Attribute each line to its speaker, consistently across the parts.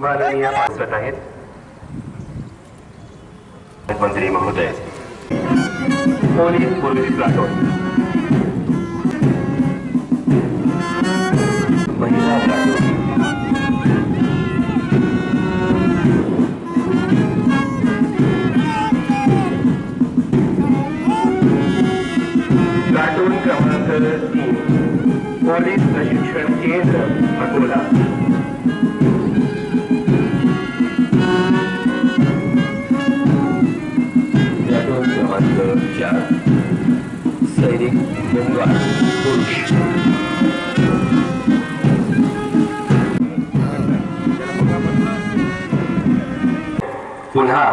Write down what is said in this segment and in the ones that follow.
Speaker 1: माननीय पार्षद आहेत मंत्री महोदय, पोलीस प्लाटून, महिला प्लाटून, प्लाटून क्रमांक 3 पोलीस प्रशिक्षण केंद्र अकोला, प्लाटून क्रमांक 4 सैनिक होमगार्ड पुरुष, पुन्हा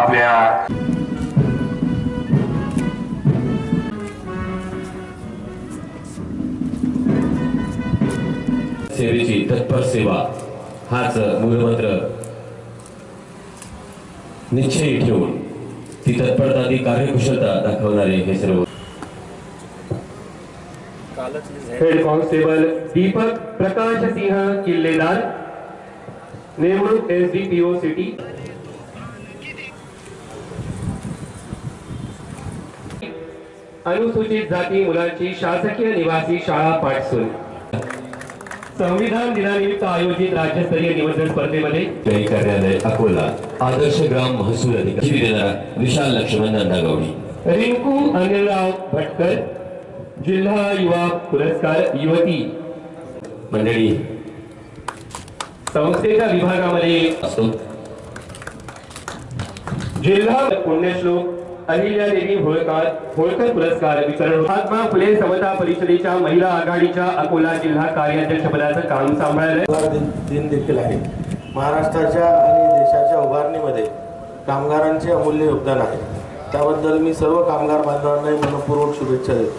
Speaker 1: आपल्या
Speaker 2: सेवेची तत्पर सेवा हाच मूलमंत्र निश्चयी ठेवून ती तत्परता ती कार्यकुशलता दाखवणारे हे सर्व
Speaker 3: हेड कॉन्स्टेबल दीपक प्रकाश सिंह किल्लेदार, नेमणूक SDPO सिटी, अनुसूचित जाती मुलांची शासकीय निवासी शाळा पाठसून संविधान दिनानिमित्त आयोजित राज्यस्तरीय निवडणूक स्पर्धेमध्ये
Speaker 2: जय कार्यालय अकोला आदर्श ग्राम महसूल अधिकारी देणारा विशाल लक्ष्मण नांदागौडी,
Speaker 3: रिंकू अनिलराव भटकर जिल्हा युवा पुरस्कार युवती
Speaker 2: मंडळी
Speaker 3: संस्थेच्या विभागामध्ये
Speaker 2: असतो.
Speaker 3: जिल्हा पुण्यश्लोक अहिल्यादेवी होळकर पुरस्कार वितरण. महात्मा फुले समता परिषदेच्या महिला आघाडीच्या अकोला जिल्हा कार्याध्यक्ष पदाचं काम सांभाळलंय.
Speaker 4: दिन देखील आहे. महाराष्ट्राच्या आणि देशाच्या उभारणीमध्ये कामगारांचे अमूल्य योगदान आहे. त्याबद्दल मी सर्व कामगार बांधवांना मनपूर्वक शुभेच्छा देतो.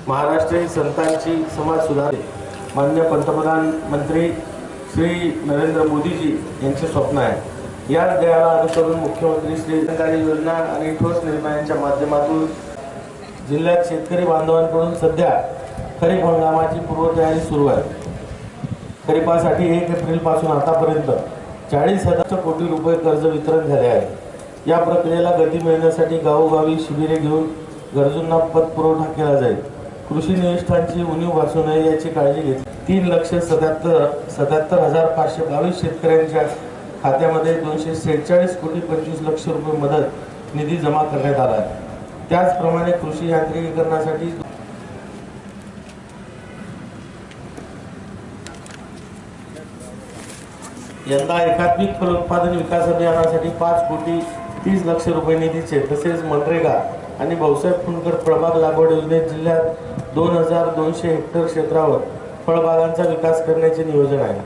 Speaker 4: महाराष्ट्र ही संतांची समाज सुधारक माननीय पंतप्रधान मंत्री श्री नरेंद्र मोदीजी यांचे स्वप्न आहे. याच ध्येयाला अनुसरून मुख्यमंत्री श्री सरकारी योजना आणि ठोस निर्णयांच्या माध्यमातून जिल्ह्यात शेतकरी बांधवांकडून सध्या खरीप हंगामाची पूर्वतयारी सुरू आहे. खरीपासाठी 1 एप्रिलपासून आतापर्यंत 40,000 कोटी रुपये कर्ज वितरण झाले आहे. या प्रक्रियेला गती मिळण्यासाठी गावोगावी शिबिरे घेऊन गरजूंना पतपुरवठा केला जाईल. कृषी निविष्ठांची उणीव भासू नये याची काळजी घेतली. 3,77,522 शेतकऱ्यांच्या खात्यामध्ये 246 कोटी 25 लक्ष रुपये मदत निधी जमा करण्यात आला आहे. त्याचप्रमाणे कृषी यांत्रिकीकरणासाठी यंदा एकात्मिक फलोत्पादन विकास अभियानासाठी 5 कोटी 30 लक्ष रुपये निधीचे तसेच मनरेगा आणि भाऊसाहेब फुंडकर फळबाग लागवड योजनेत जिल्ह्यात 2200 हेक्टर क्षेत्रावर फळबागांचा विकास करण्याचे नियोजन आहे.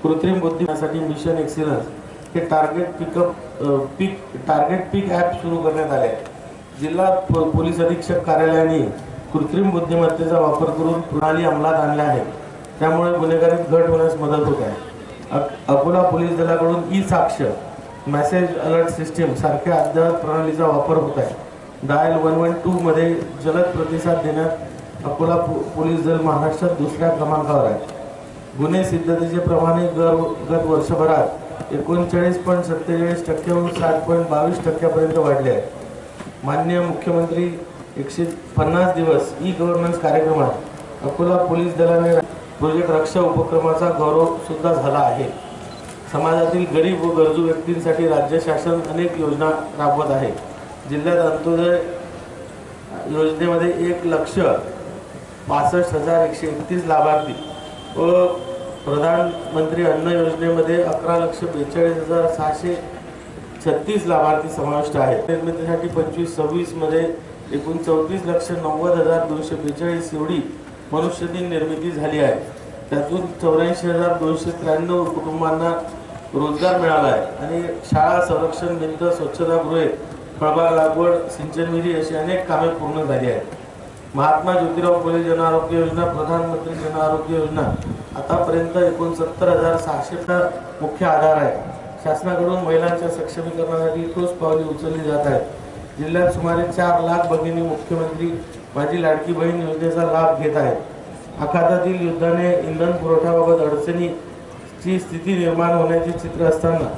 Speaker 4: कृत्रिम बुद्धिमत्तेसाठी मिशन एक्सिलन्स हे टार्गेट पीक ॲप सुरू करण्यात आले आहे. जिल्हा पोलीस अधीक्षक कार्यालयाने कृत्रिम बुद्धिमत्तेचा वापर करून प्रणाली अंमलात आणल्या आहेत. त्यामुळे गुन्हेगारीत घट होण्यास मदत होत आहे. अकोला पोलीस दलाकडून ई-साक्ष मेसेज अलर्ट सिस्टीम सारख्या अद्ययावत प्रणालीचा वापर होत आहे. डायल 112 मध्ये जलद प्रतिसाद देण्यात अकोला पोलीस दल महाराष्ट्रात 2ऱ्या क्रमांकावर आहे. गुन्हे सिद्धतेचे प्रमाणे गत वर्षभरात 39.47%हून 60.22% वाढले आहे. माननीय मुख्यमंत्री 150 दिवस ई-गव्हर्नन्स कार्यक्रमात अकोला पोलीस दलाने प्रोजेक्ट रक्षा उपक्रमाचा गौरव सुद्धा झाला आहे. समाजातील गरीब व गरजू व्यक्तींसाठी राज्य शासन अनेक योजना राबवत आहे. जिल्ह्यात अंत्योदय योजनेमध्ये 1,65,131 लाभार्थी व प्रधानमंत्री अन्न योजनेमध्ये 11,42,636 लाभार्थी समाविष्ट आहेत. निर्मितीसाठी 25-26 मध्ये एकूण 34,90,242 एवढी मनुष्यदिन निर्मिती झाली आहे. त्यातून 84,293 कुटुंबांना रोजगार मिळाला आहे आणि शाळा, संरक्षण भिंत, स्वच्छतागृहे, फळबाग लागवड, सिंचन विहिरी अशी अनेक कामे पूर्ण झाली आहेत. महात्मा ज्योतिराव फुले जन आरोग्य योजना, प्रधानमंत्री जन आरोग्य योजना आतापर्यंत एकूण 70,600 मुख्य आधार आहे. शासनाकडून महिलांच्या सक्षमीकरणासाठी ठोस पावले उचलली जात आहेत. जिल्ह्यात सुमारे 4 लाख भगिनी मुख्यमंत्री माझी लाडकी बहीण योजनेचा लाभ घेत आहेत. आखातातील युद्धाने इंधन पुरवठ्याबाबत अडचणी ची स्थिती निर्माण होण्याचे चित्र असताना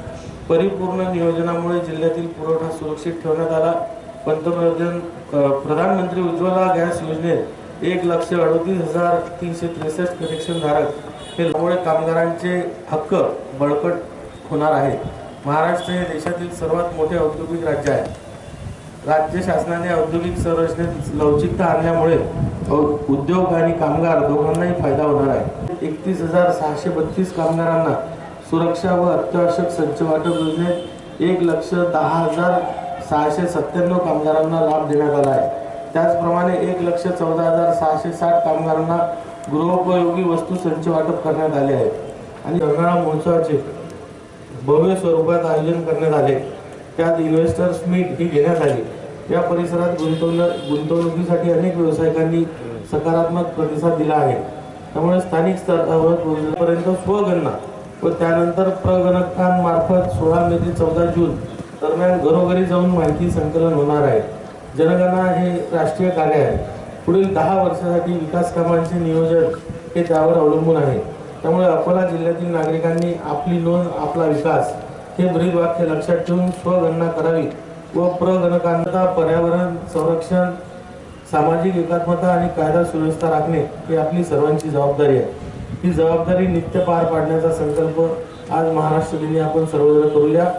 Speaker 4: परिपूर्ण नियोजनामुळे जिल्ह्यातील पुरवठा सुरक्षित ठेवण्यात आला. प्रधानमंत्री उज्ज्वला गॅस योजनेत 1,38,363 कनेक्शन धारक हे त्यामुळे कामगारांचे हक्क बळकट होणार आहेत. महाराष्ट्र हे देशातील सर्वात मोठे औद्योगिक राज्य आहे. राज्य शासनाने औद्योगिक संरचनेत लवचिकता आणल्यामुळे उद्योग आणि कामगार दोघांनाही फायदा होणार आहे. 31,632 कामगारांना सुरक्षा व अत्यावश्यक संच वाटप योजनेत 1,10,697 कामगारांना लाभ देण्यात आला आहे. त्याचप्रमाणे 1,14,660 कामगारांना गृहोपयोगी वस्तू संच वाटप करण्यात आले आहे. आणि रंगाळा महोत्सवाचे भव्य स्वरूपात आयोजन करण्यात आले. त्यात इन्व्हेस्टर्स मीट ही घेण्यात आली. या परिसरात गुंतवणुकीसाठी अनेक व्यावसायिकांनी सकारात्मक प्रतिसाद दिला आहे. त्यामुळे स्थानिक स्तरापर्यंत स्वगणना व त्यानंतर प्रगणकांमार्फत 16 मे ते 14 जून दरम्यान घरोघरी जाऊन माहिती संकलन होणार आहे. जनगणना हे राष्ट्रीय कार्य आहे. पुढील 10 वर्षासाठी विकास कामांचे नियोजन हे त्यावर अवलंबून आहे. त्यामुळे अकोला जिल्ह्यातील नागरिकांनी आपली नोंद आपला विकास हे ब्रीदवाक्य लक्षात ठेवून स्वगणना करावी व प्रगणकांना पर्यावरण संरक्षण, सामाजिक एकात्मता आणि कायदा सुव्यवस्था राखणे ही आपली सर्वांची जबाबदारी आहे. ही जबाबदारी नित्य पार पाडण्याचा संकल्प आज महाराष्ट्र दिनी आपण सर्वजण करूया.